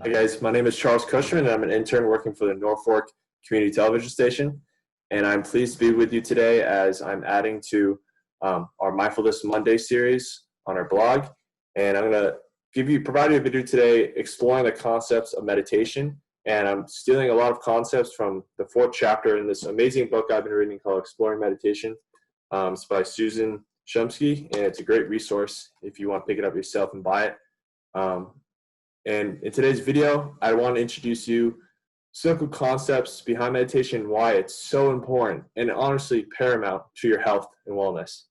Hi guys, my name is Charles Cushman and I'm an intern working for the Norfolk Community Television Station. And I'm pleased to be with you today as I'm adding to our Mindfulness Monday series on our blog. And I'm going to provide you a video today exploring the concepts of meditation. And I'm stealing a lot of concepts from the 4th chapter in this amazing book I've been reading called Exploring Meditation. It's by Susan Shumsky, and it's a great resource if you want to pick it up yourself and buy it. And in today's video, I want to introduce you simple concepts behind meditation and why it's so important and honestly paramount to your health and wellness.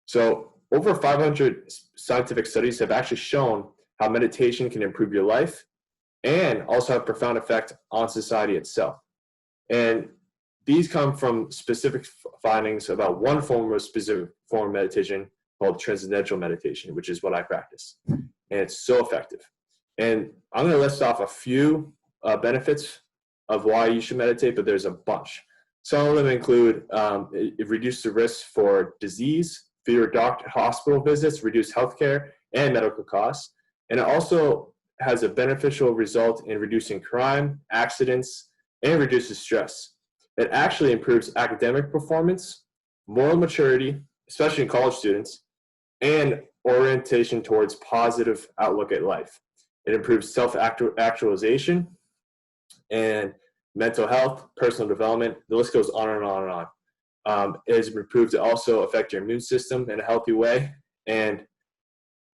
So over 500 scientific studies have actually shown how meditation can improve your life and also have a profound effect on society itself. And these come from specific findings about one specific form of meditation called transcendental meditation, which is what I practice. And it's so effective. And I'm going to list off a few benefits of why you should meditate, but there's a bunch. Some of them include it reduces the risk for disease, fewer hospital visits, reduced healthcare and medical costs. And it also has a beneficial result in reducing crime, accidents, and reduces stress. It actually improves academic performance, moral maturity, especially in college students, and orientation towards positive outlook at life. It improves self-actualization and mental health, personal development. The list goes on and on and on. It has been proved to also affect your immune system in a healthy way. And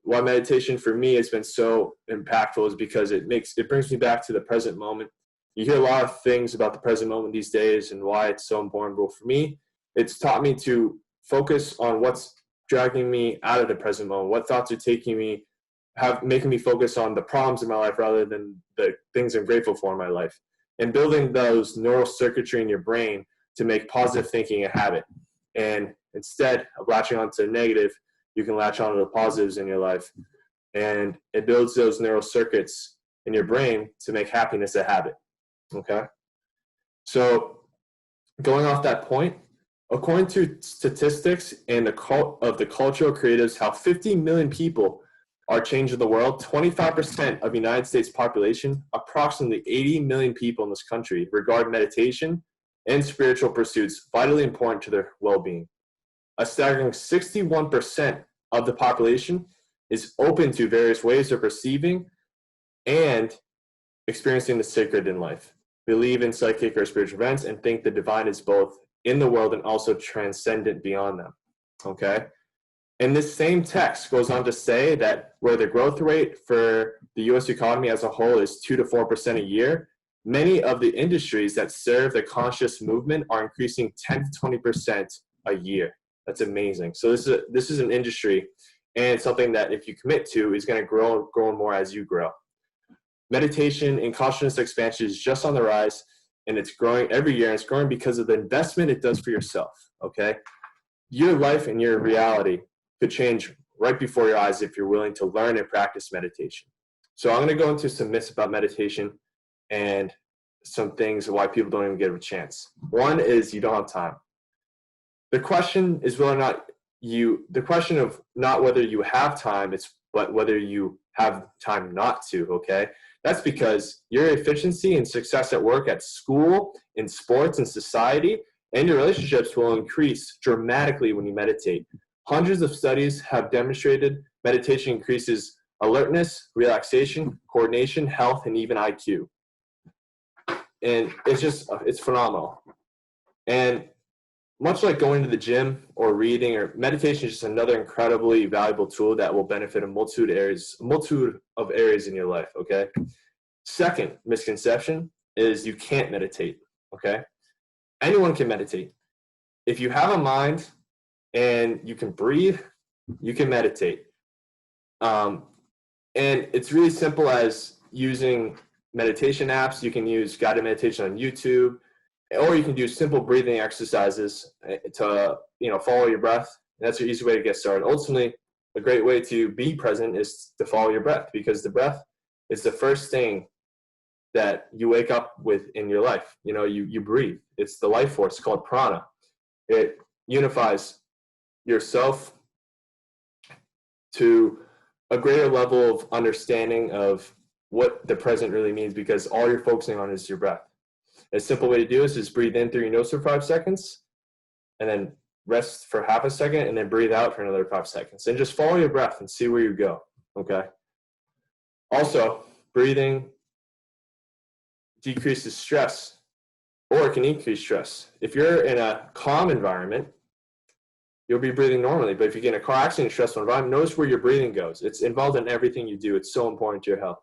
why meditation for me has been so impactful is because it brings me back to the present moment. You hear a lot of things about the present moment these days and why it's so important. But for me, it's taught me to focus on what's dragging me out of the present moment, what thoughts are taking me, making me focus on the problems in my life rather than the things I'm grateful for in my life, and building those neural circuitry in your brain to make positive thinking a habit. And instead of latching onto negative, you can latch onto the positives in your life. And it builds those neural circuits in your brain to make happiness a habit. Okay? So going off that point, according to statistics and the cultural creatives, how 50 million people are changing the world, 25% of the United States population, approximately 80 million people in this country, regard meditation and spiritual pursuits vitally important to their well-being. A staggering 61% of the population is open to various ways of perceiving and experiencing the sacred in life, believe in psychic or spiritual events, and think the divine is both in the world and also transcendent beyond them. Okay? And this same text goes on to say that where the growth rate for the U.S. economy as a whole is 2 to 4% a year, many of the industries that serve the conscious movement are increasing 10 to 20% a year. That's amazing. So this is an industry, and it's something that if you commit to is going to grow more as you grow. Meditation and consciousness expansion is just on the rise, and it's growing every year, and it's growing because of the investment it does for yourself. Okay, your life and your reality could change right before your eyes if you're willing to learn and practice meditation. So I'm going to go into some myths about meditation and some things why people don't even get a chance. One is you don't have time. The question is the question of not whether you have time, but whether you have time not to, okay? That's because your efficiency and success at work, at school, in sports, and society, and your relationships will increase dramatically when you meditate. Hundreds of studies have demonstrated meditation increases alertness, relaxation, coordination, health, and even IQ. And it's phenomenal. And much like going to the gym or reading, or meditation is just another incredibly valuable tool that will benefit a multitude of areas in your life, okay? Second misconception is you can't meditate, okay? Anyone can meditate. If you have a mind and you can breathe, you can meditate. And it's really simple as using meditation apps. You can use guided meditation on YouTube, or you can do simple breathing exercises to follow your breath. And that's an easy way to get started. Ultimately, a great way to be present is to follow your breath, because the breath is the first thing that you wake up with in your life. You breathe. It's the life force called prana. It unifies yourself to a greater level of understanding of what the present really means, because all you're focusing on is your breath. A simple way to do this is breathe in through your nose for 5 seconds, and then rest for half a second, and then breathe out for another 5 seconds. And just follow your breath and see where you go, okay? Also, breathing decreases stress, or it can increase stress. If you're in a calm environment, you'll be breathing normally. But if you get in a car accident, stressful environment, notice where your breathing goes. It's involved in everything you do. It's so important to your health.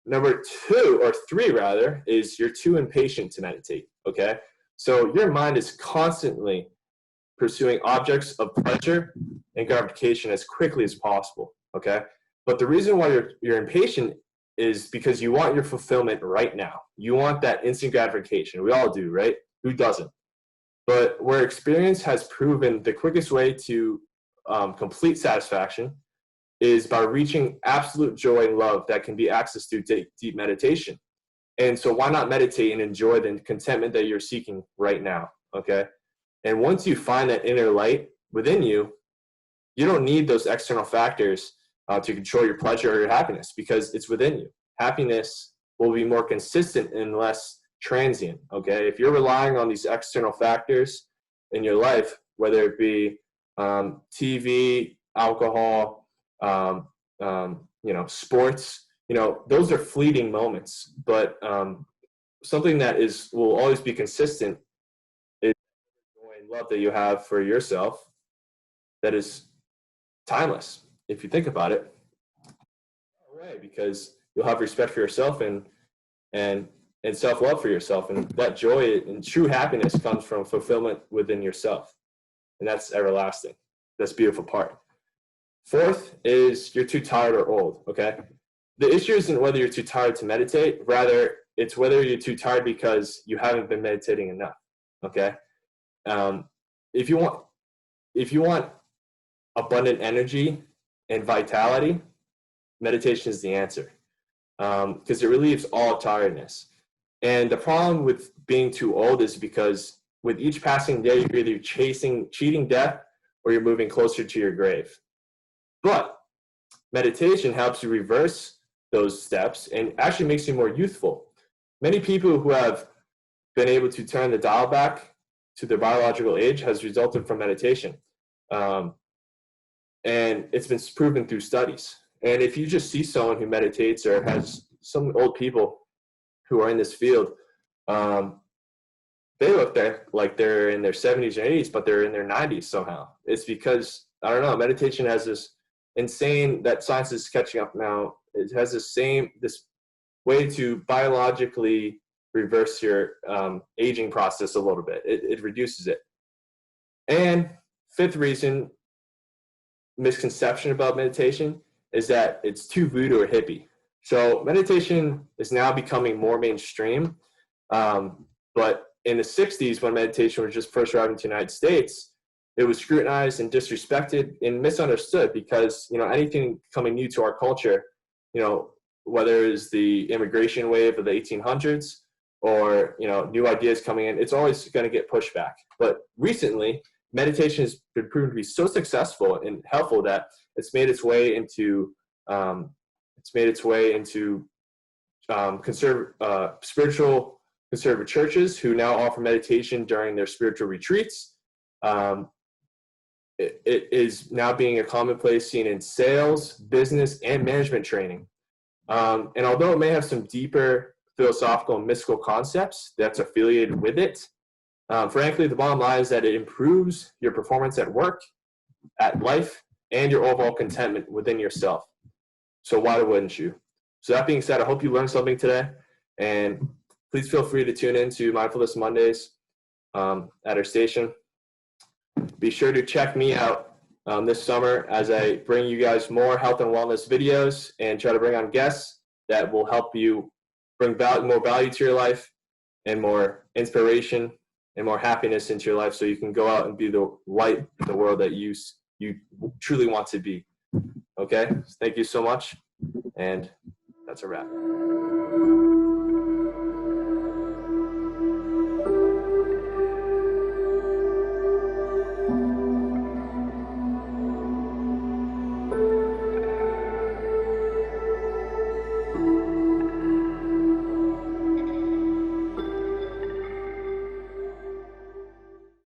Number 2, or 3 rather, is you're too impatient to meditate, okay? So your mind is constantly pursuing objects of pleasure and gratification as quickly as possible, okay? But the reason why you're impatient is because you want your fulfillment right now. You want that instant gratification. We all do, right? Who doesn't? But where experience has proven the quickest way to complete satisfaction is by reaching absolute joy and love that can be accessed through deep meditation. And so why not meditate and enjoy the contentment that you're seeking right now, okay? And once you find that inner light within you, you don't need those external factors to control your pleasure or your happiness, because it's within you. Happiness will be more consistent and less transient, okay? If you're relying on these external factors in your life, whether it be TV, alcohol, sports, those are fleeting moments. But something that will always be consistent is the joy and love that you have for yourself that is timeless, if you think about it. Because you'll have respect for yourself and self-love for yourself, and that joy and true happiness comes from fulfillment within yourself, and that's everlasting. That's the beautiful part. 4th is you're too tired or old, okay? The issue isn't whether you're too tired to meditate, rather it's whether you're too tired because you haven't been meditating enough, okay? If you want abundant energy and vitality, meditation is the answer, because it relieves all tiredness. And the problem with being too old is because with each passing day, you're either cheating death, or you're moving closer to your grave. But meditation helps you reverse those steps and actually makes you more youthful. Many people who have been able to turn the dial back to their biological age has resulted from meditation. And it's been proven through studies. And if you just see someone who meditates, or has some old people who are in this field, they look like they're in their 70s or 80s, but they're in their 90s somehow. It's because, I don't know, meditation has this insane, that science is catching up now, it has this way to biologically reverse your aging process a little bit. It reduces it. And 5th reason, misconception about meditation, is that it's too voodoo or hippie. So meditation is now becoming more mainstream, but in the 60s, when meditation was just first arriving to the United States, it was scrutinized and disrespected and misunderstood, because anything coming new to our culture, whether it's the immigration wave of the 1800s or new ideas coming in, it's always going to get pushed back. But recently, meditation has been proven to be so successful and helpful that it's made its way into spiritual conservative churches, who now offer meditation during their spiritual retreats. It is now being a commonplace seen in sales, business, and management training. And although it may have some deeper philosophical and mystical concepts that's affiliated with it, frankly, the bottom line is that it improves your performance at work, at life, and your overall contentment within yourself. So why wouldn't you? So that being said, I hope you learned something today, and please feel free to tune in to Mindfulness Mondays at our station. Be sure to check me out this summer as I bring you guys more health and wellness videos and try to bring on guests that will help you bring more value to your life and more inspiration and more happiness into your life so you can go out and be the light in the world that you truly want to be. Okay? Thank you so much. And that's a wrap.